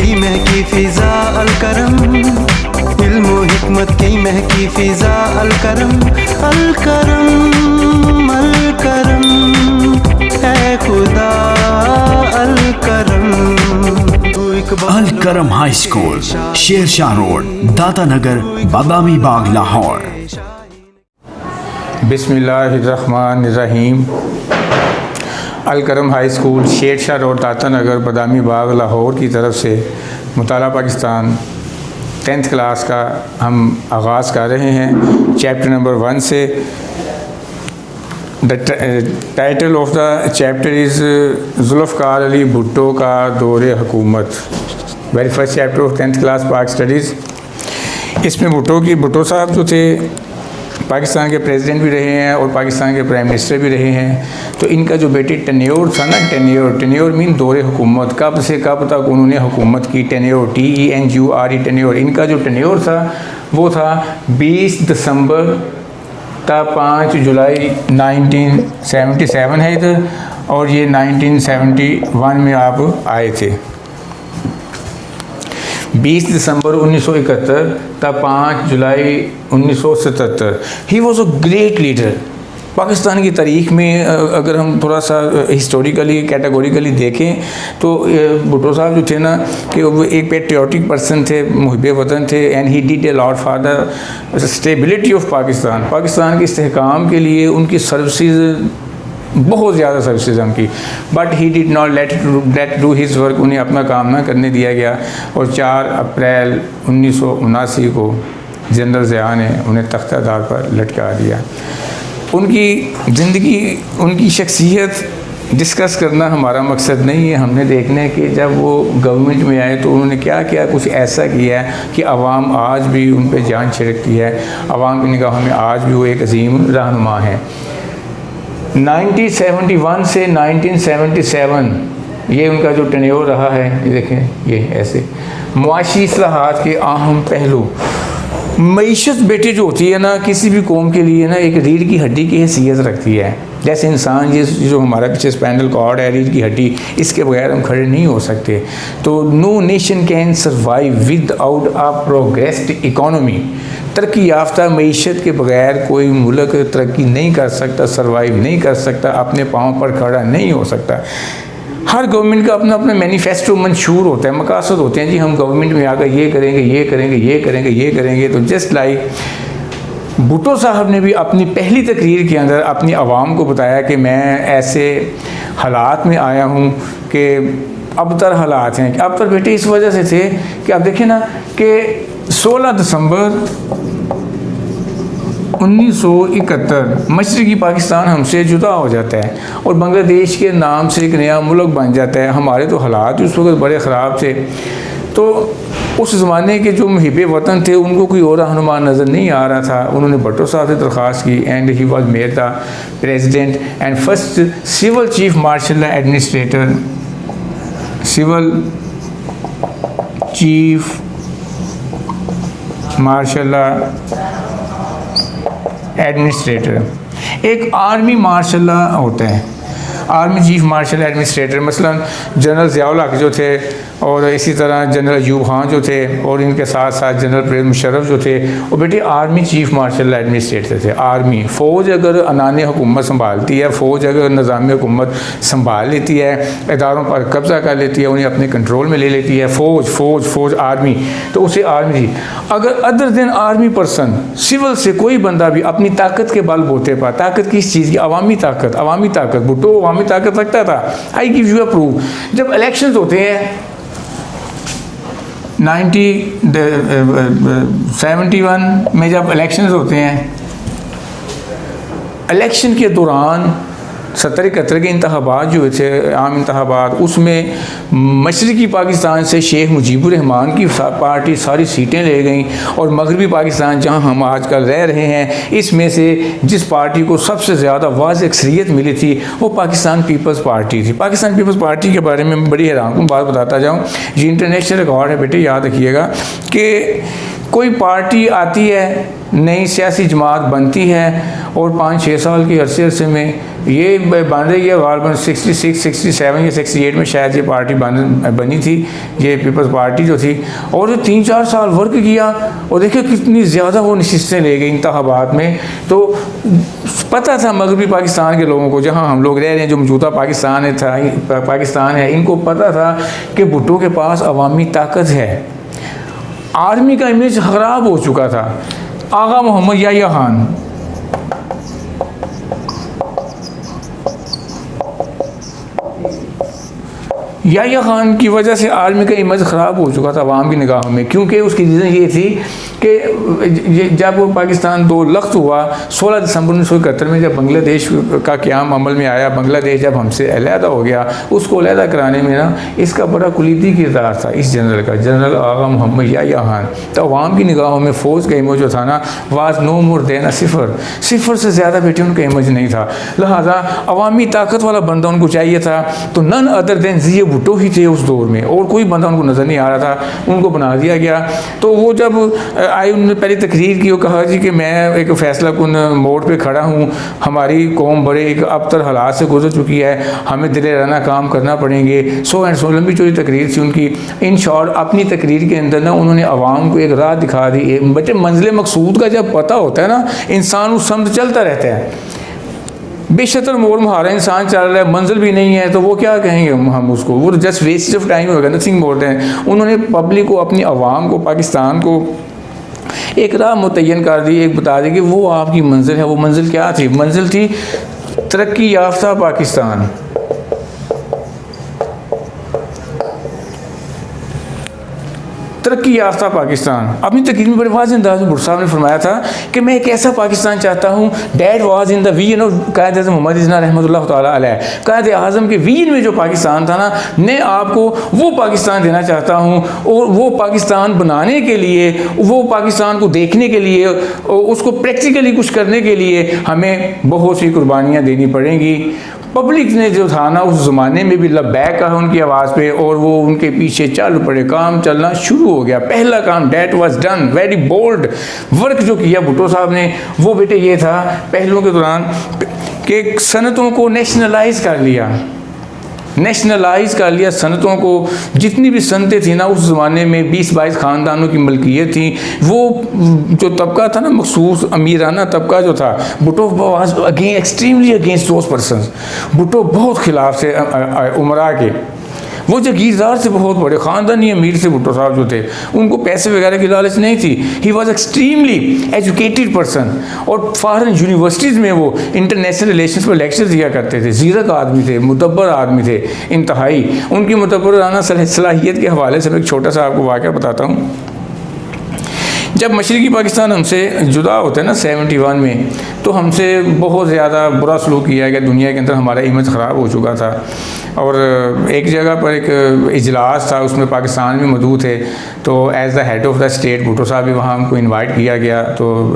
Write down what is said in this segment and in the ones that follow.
की महकी फ़िज़ा अलकरम, इल्म व हिकमत की महकी फ़िज़ा अलकरम, अलकरम अलकरम ऐ खुदा Alkaram. Alkaram high school, Shershah road, Data Nagar, Badami Bagh, Lahore. बिस्मिल्लाहिर्रहमानिर्रहीम। Alkaram high school, Shershah road, Data Nagar, Badami Bagh, Lahore की तरफ से मुताला पाकिस्तान 10th क्लास का हम आगाज़ कर रहे हैं चैप्टर नंबर 1 से। The title of the chapter is Zulfiqar Ali Bhutto का दौरे हुकूमत। Very first chapter of 10th class पाक स्टडीज़। इसमें भुट्टो साहब जो थे पाकिस्तान के प्रेसिडेंट भी रहे हैं और पाकिस्तान के प्राइम मिनिस्टर भी रहे हैं। तो इनका जो बेटे टेन्योर था ना, टेन्योर मीन दौरे हुकूमत, कब से कब तक उन्होंने हुकूमत की। Tenure TENURE tenure. इनका जो टेन्योर था वो था 20 दिसंबर का 5 जुलाई 1977 है इधर, और ये 1971 में आप आए थे। 20 दिसंबर 1971 था 5 जुलाई 1977। He was a great leader. Pakistan की तारीख़ में अगर हम थोड़ा सा हिस्टोरिकली कैटेगोरिकली देखें तो भुट्टो साहब जो थे ना कि वो एक पेट्रियाटिक पर्सन थे, मुहिब वतन थे, and he did a lot for the stability of Pakistan. Pakistan के इस्तेहकाम के लिए उनकी सर्विसेज, बहुत ज़्यादा सर्विसेज उनकी, but he did not let do his work. उन्हें अपना काम ना करने दिया गया और 4 अप्रैल 1979 को जनरल ज़िया ने उन्हें तख्तादार पर लटका दिया। उनकी ज़िंदगी, उनकी शख्सियत डिस्कस करना हमारा मकसद नहीं है। हमने देखना है कि जब वो गवर्नमेंट में आए तो उन्होंने क्या क्या कुछ ऐसा किया है कि आवाम आज भी उन पर जान छिड़कती है। आवाम की निगाहों में आज भी वो एक अजीम रहनुमा है। 1971 से 1977 ये उनका जो टेन्योर रहा है, ये देखें, ये ऐसे मुआशी इस्लाहात के अहम पहलू। मईशत बेटे जो होती है ना किसी भी कौम के लिए ना एक रीढ़ की हड्डी की हैसियत रखती है। जैसे इंसान, ये जो हमारा पीछे स्पाइनल कॉर्ड है, रीढ़ की हड्डी, इसके बगैर हम खड़े नहीं हो सकते। तो no nation can survive without a progressed economy. तरक्की याफ्ता मईशत के बगैर कोई मुल्क तरक्की नहीं कर सकता, सर्वाइव नहीं कर सकता, अपने पाँव पर खड़ा नहीं हो सकता। हर गवर्नमेंट का अपना अपना मैनिफेस्टो मंशूर होता है, मकासद होते हैं, जी हम गवर्नमेंट में आकर ये करेंगे, ये करेंगे, ये करेंगे, ये करेंगे। तो जस्ट लाइक भुट्टो साहब ने भी अपनी पहली तकरीर के अंदर अपनी आवाम को बताया कि मैं ऐसे हालात में आया हूँ कि अबतर हालात हैं। अबतर बेटे इस वजह से थे कि आप देखें ना कि 16 दिसंबर 1971 मशरक़ी पाकिस्तान हमसे जुदा हो जाता है और बांग्लादेश के नाम से एक नया मुल्क बन जाता है। हमारे तो हालात उस वक्त बड़े ख़राब थे। तो उस ज़माने के जो मुहिब वतन थे उनको कोई और रहनुमा नज़र नहीं आ रहा था। उन्होंने भुट्टो साहब से दरख्वास्त की and he was made the president and first civil chief martial administrator, civil chief martial administrator. एक आर्मी मार्शल होता है, आर्मी चीफ मार्शल एडमिनिस्ट्रेटर। मसलन जनरल ज़िया-उल हक जो थे और इसी तरह जनरल अयूब खान जो थे और इनके साथ साथ जनरल परवेज़ मुशर्रफ जो थे, वो बेटे आर्मी चीफ मार्शल एडमिनिस्ट्रेटर थे। आर्मी फ़ौज अगर अनाने हुकूमत संभालती है, फ़ौज अगर निज़ाम हुकूमत संभाल लेती है, इदारों पर कब्ज़ा कर लेती है, उन्हें अपने कंट्रोल में ले लेती है, फ़ौज आर्मी, तो उसे आर्मी थी। अगर other than army person, civil से कोई बंदा भी अपनी ताकत के बलबूते पर, ताकत किस चीज़ की, अवामी ताकत, भुट्टो अवामी ताकत रखता था। I give you a proof. जब इलेक्शन होते हैं 1971 में, जब इलेक्शंस होते हैं, इलेक्शन के दौरान 70-71 के इंतखाबात जो थे, आम इंतखाबात, उसमें मशरक़ी पाकिस्तान से शेख मुजीबुर रहमान की पार्टी सारी सीटें ले गई और मगरबी पाकिस्तान जहां हम आजकल रह रहे हैं, इसमें से जिस पार्टी को सबसे ज़्यादा वाज़ अक्सरियत मिली थी वो पाकिस्तान पीपल्स पार्टी थी। पाकिस्तान पीपल्स पार्टी के बारे में बड़ी हैरानकुन बात बताता जाऊँ। ये इंटरनेशनल रिकॉर्ड है बेटे, याद रखिएगा कि कोई पार्टी आती है, नई सियासी जमात बनती है और 5-6 साल के अरसे में ये बन रही है। गालबन 66, 67 या 68 में शायद ये पार्टी बनी थी, ये पीपल्स पार्टी जो थी, और जो 3-4 साल वर्क किया और देखिए कितनी ज़्यादा वो नशिस्तें ले गई इंतखाबात में। तो पता था मगरबी पाकिस्तान के लोगों को, जहाँ हम लोग रह रहे हैं, जो मौजूदा पाकिस्तान है, इनको पता था कि भुट्टो के पास अवामी ताकत है। आर्मी का इमेज ख़राब हो चुका था। आगा मोहम्मद याह्या खान, याह्या खान की वजह से आर्मी का इमेज ख़राब हो चुका था अवाम की निगाहों में, क्योंकि उसकी रीज़न ये थी कि जब वो पाकिस्तान 2 लख्त हुआ 16 दिसंबर 1971 में, जब बांग्लादेश का क़याम अमल में आया, बांग्लादेश जब हमसे अलहदा हो गया, उसको अलहदा कराने में ना इसका बड़ा कुलीदी किरदार था इस जनरल का, जनरल आगा मोहम्मद याह्या खान। तो अवाम की निगाहों में फ़ौज का इमेज जो था ना, वाज नो मोर देन सिफर से ज़्यादा बेटे उनका इमेज नहीं था। लिहाजा अवामी ताकत वाला बंदा उनको चाहिए था, तो none other than Zia Bhutto ही थे उस दौर में, और कोई बंदा उनको नज़र नहीं आ रहा था, उनको बना दिया गया। तो वो जब आई, उन्होंने पहले तकरीर की, वो कहा जी कि मैं एक फ़ैसला कुन मोड़ पे खड़ा हूँ, हमारी कौम बड़े एक अबतर हालात से गुजर चुकी है, हमें दिले रहना काम करना पड़ेंगे, सो एंड सो। लंबी चौड़ी तकरीर थी उनकी। इन शॉर्ट अपनी तकरीर के अंदर ना उन्होंने आवाम को एक राह दिखा दी। बच्चे मंजिल मकसूद का जब पता होता है ना, इंसान उस समझ चलता रहता है। बेशतर मोड़ मुहारा इंसान चल रहा है, मंजिल भी नहीं है, तो वो क्या कहेंगे हम उसको, वो जस्ट वेस्ट ऑफ टाइम होगा, नथिंग मोर देन। उन्होंने पब्लिक को, अपनी आवाम को, पाकिस्तान को एक राह मुतय्यन कर दी, एक बता दी कि वो आपकी मंजिल है। वो मंजिल क्या थी? मंजिल थी तरक्की याफ्ता पाकिस्तान। तरक्की याफ्ता पाकिस्तान। अपनी तकरीर में बड़े वाज़ेह अंदाज़ में भुट्टो साहब ने फरमाया था कि मैं एक ऐसा पाकिस्तान चाहता हूँ, that was in the vision of Quaid Azam Mohammad Jinnah रहमतुल्लाह ताला अलैह। कायद आज़म के विजन में जो पाकिस्तान था ना, मैं आपको वो पाकिस्तान देना चाहता हूँ, और वो पाकिस्तान बनाने के लिए, वो पाकिस्तान को देखने के लिए, उसको प्रैक्टिकली कुछ करने के लिए हमें बहुत सी कुर्बानियाँ देनी पड़ेंगी। पब्लिक ने जो था ना, उस ज़माने में भी लब्बैक कहा उनकी आवाज़ पे, और वो उनके पीछे चल पड़े, काम चलना शुरू हो गया। पहला काम that was done, very bold work जो किया भुट्टो साहब ने, वो बेटे ये था पहलों के दौरान कि सनतों को नेशनलाइज कर लिया सनतों को। जितनी भी सनतें थी ना उस ज़माने में, 20-22 ख़ानदानों की मलकियत थी। वो जो तबका था ना, मखसूस अमीराना तबका जो था, Bhutto was extremely against those persons. Bhutto बहुत खिलाफ थे उमरा के। वो जागीरदार से बहुत बड़े ख़ानदानी अमीर से भुट्टो साहब जो थे, उनको पैसे वगैरह की लालच नहीं थी। He was extremely educated person, और फॉरेन यूनिवर्सिटीज़ में वो इंटरनेशनल रिलेशंस पर लेक्चर दिया करते थे। ज़ीरक आदमी थे, मुतब्बर आदमी थे इंतहाई। उनकी मुतब्बराना सलाहियत के हवाले से मैं एक छोटा सा आपको वाक़या बताता हूँ। जब मशरक़ी पाकिस्तान हमसे जुदा होता है ना 71 में, तो हमसे बहुत ज़्यादा बुरा सलूक किया गया। दुनिया के अंदर हमारा इमेज ख़राब हो चुका था, और एक जगह पर एक इजलास था, उसमें पाकिस्तान भी मौजूद थे। तो as the head of the state Bhutto साहब भी वहाँ हमको इनवाइट किया गया। तो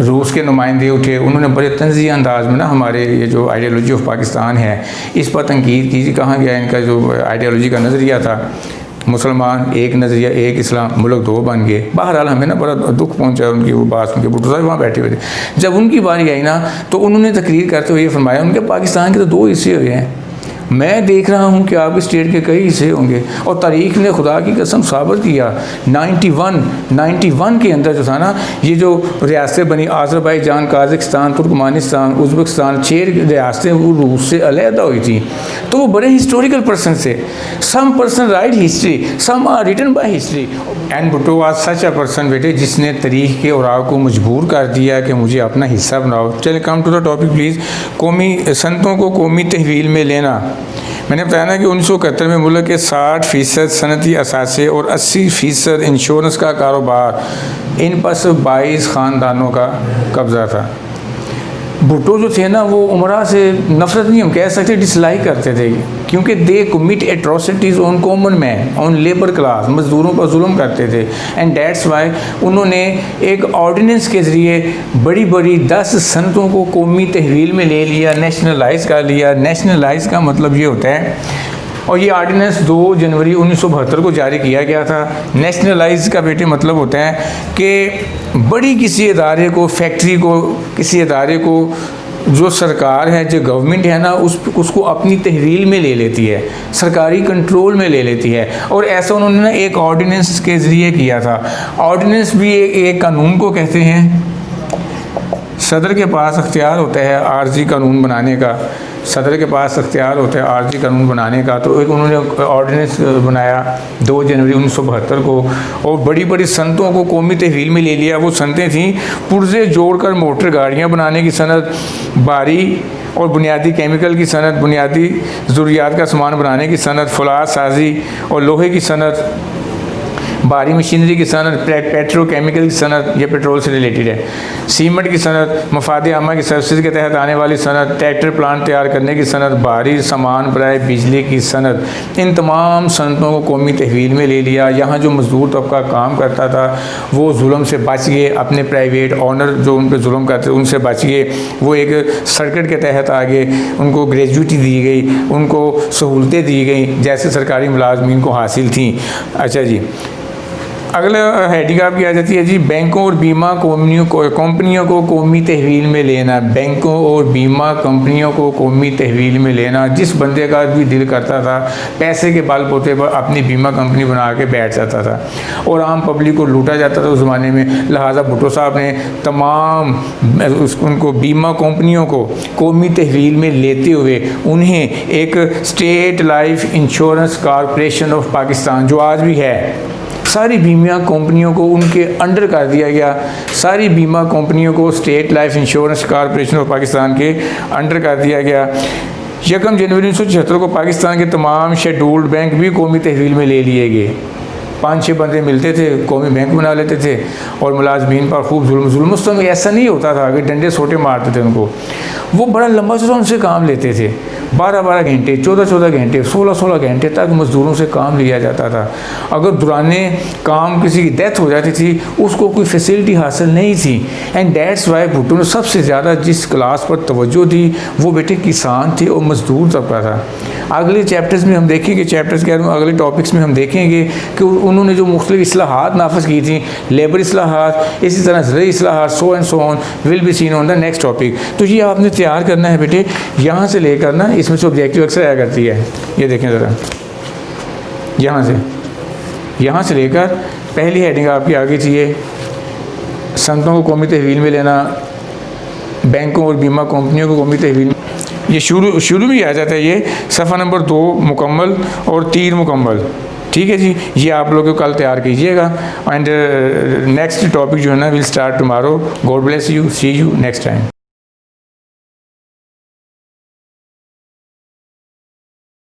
रूस के नुमाइंदे उठे, उन्होंने बड़े तंज़िया अंदाज़ में ना हमारे ये जो आइडियालॉजी ऑफ पाकिस्तान है इस पर तनकीद की। कहाँ गया इनका जो आइडियालॉजी का नज़रिया था, मुसलमान एक नज़रिया, एक इस्लाम, मुल्क 2 बन गए। बहरहाल हमें ना बड़ा दुख पहुंचा उनकी वो बात सुन के। भुट्टो साहब वहाँ बैठे हुए थे। जब उनकी बारी आई ना, तो उन्होंने तकरीर करते हुए ये फरमाया, उनके पाकिस्तान के तो 2 हिस्से हो गए हैं, मैं देख रहा हूँ कि आपके स्टेट के कई हिस्से होंगे। और तारीख़ ने खुदा की कसम साबित किया, 91 के अंदर जो था ना, ये जो रियासतें बनी, आज़रबाईजान, काज़ाकिस्तान, तुर्कमानिस्तान, उज़्बेकिस्तान, 6 रियासतें वो रूस से अलहदा हुई थी। तो वो बड़े हिस्टोरिकल पर्सन थे। Some person write history, some are written by history. And Bhutto was such a person बेटे, जिसने तारीख़ के औराक को मजबूर कर दिया कि मुझे अपना हिस्सा बनाओ। चलिए come to the topic please. कौमी सनतों को कौमी तहवील में लेना। मैंने बताया ना कि 1971 में मुल्क के 60% सनती असासे और 80% इंश्योरेंस का कारोबार, इन पर सिर्फ 22 ख़ानदानों का कब्ज़ा था। भुट्टो जो थे ना, वो उमरा से नफ़रत नहीं हम कह सकते, डिसलाइक करते थे, क्योंकि दे commit atrocities on common man, on labour class, मज़दूरों पर जुल्म करते थे। एंड डेट्स वाई उन्होंने एक ऑर्डिनेंस के ज़रिए बड़ी बड़ी 10 सनतों को कौमी तहवील में ले लिया, नेशनलाइज कर लिया। नेशनलाइज का मतलब ये होता है और ये आर्डिनेंस 2 जनवरी 1972 को जारी किया गया था। नेशनलाइज का बेटे मतलब होता है कि बड़ी किसी इदारे को, फैक्ट्री को, किसी इदारे को जो सरकार है, जो गवर्नमेंट है ना, उसको अपनी तहवील में ले लेती है, सरकारी कंट्रोल में ले लेती है। और ऐसा उन्होंने ना एक ऑर्डिनेंस के ज़रिए किया था। ऑर्डिनेंस भी एक कानून को कहते हैं। सदर के पास अख्तियार होता है आर्जी कानून बनाने का, सदर के पास अख्तियार होता है आर्जी कानून बनाने का। तो एक उन्होंने ऑर्डिनेंस बनाया 2 जनवरी 1972 को, और बड़ी बड़ी सनतों को कौमी तहवील में ले लिया। वो सनतें थीं पुर्जे जोड़कर मोटर गाड़ियाँ बनाने की सनत, भारी और बुनियादी केमिकल की सनत, बुनियादी ज़रूरियात का सामान बनाने की सनत, फौलाद साजी और लोहे की सनत, भारी मशीनरी की सनत, पेट्रोकेमिकल की सनत, ये पेट्रोल से रिलेटेड है, सीमेंट की सनत, मफाद आमा की सर्विस के तहत आने वाली सनत, ट्रैक्टर प्लांट तैयार करने की सनत, भारी सामान बराए बिजली की सनत, इन तमाम सनतों को कौमी तहवील में ले लिया। यहाँ जो मजदूर तबका काम करता था वो जुल्म से बच गए, अपने प्राइवेट ऑनर जो उन पर जुल्म करते उनसे बच गए, वो एक सर्किट के तहत आ गए, उनको ग्रेजुएटी दी गई, उनको सहूलतें दी गई जैसे सरकारी मुलाजमीन को हासिल थी। अच्छा जी, अगला हेडिंग आपकी आ जाती है जी, बैंकों और बीमा कंपनियों को कौमी तहवील में लेना। बैंकों और बीमा कंपनियों को कौमी तहवील में लेना। जिस बंदे का भी दिल करता था पैसे के बल पोते पर अपनी बीमा कंपनी बना के बैठ जाता था और आम पब्लिक को लूटा जाता था उस ज़माने में। लिहाजा भुट्टो साहब ने तमाम उनको बीमा कंपनियों को कौमी तहवील में लेते हुए उन्हें एक state life insurance corporation of Pakistan, जो आज भी है, सारी बीमा कंपनियों को उनके अंडर कर दिया गया। सारी बीमा कंपनियों को state life insurance corporation of Pakistan के अंडर कर दिया गया। 1 जनवरी 1976 को पाकिस्तान के तमाम शेड्यूल्ड बैंक भी कौमी तहवील में ले लिए गए। 5-6 बंदे मिलते थे, कौमी बैंक बना लेते थे और मुलाजमीन पर खूब जुल्म। उस समय ऐसा नहीं होता था कि डंडे सोटे मारते थे उनको, वो बड़ा लंबा चौड़ा उनसे काम लेते थे। 12-12 घंटे, 14-14 घंटे, 16-16 घंटे तक मज़दूरों से काम लिया जाता था। अगर दौराने काम किसी की डेथ हो जाती थी उसको कोई फैसिलिटी हासिल नहीं थी। एंड डेट्स वाई भुट्टो ने सबसे ज़्यादा जिस क्लास पर तवज्जो दी वो बेटे किसान थे और मज़दूर तबका था। अगले चैप्टर्स में हम देखेंगे, चैप्टर्स के अगले टॉपिक्स में हम देखेंगे कि उन्होंने जो मुख्तलिफ इस्लाहात नाफिज की थी, लेबर इस्लाहात, इसी तरह ज़रूरी इस्लाहात, so and so on will be seen on the next topic. तो ये आपने तैयार करना है बेटे, यहाँ से लेकर ना, इसमें से ऑब्जेक्टिव अक्सर आया करती है। ये देखें ज़रा, यहाँ से लेकर पहली हेडिंग आपकी आगे चाहिए, सनतों को कौमी तहवील में लेना, बैंकों और बीमा कंपनियों को कौमी तहवील में, ये शुरू भी आ जाता है। ये सफ़ा नंबर 2 मुकम्मल और 3 मुकम्मल, ठीक है जी। ये आप लोगों को कल तैयार कीजिएगा। एंड नेक्स्ट टॉपिक जो है ना will start tomorrow. God bless you, see you next time.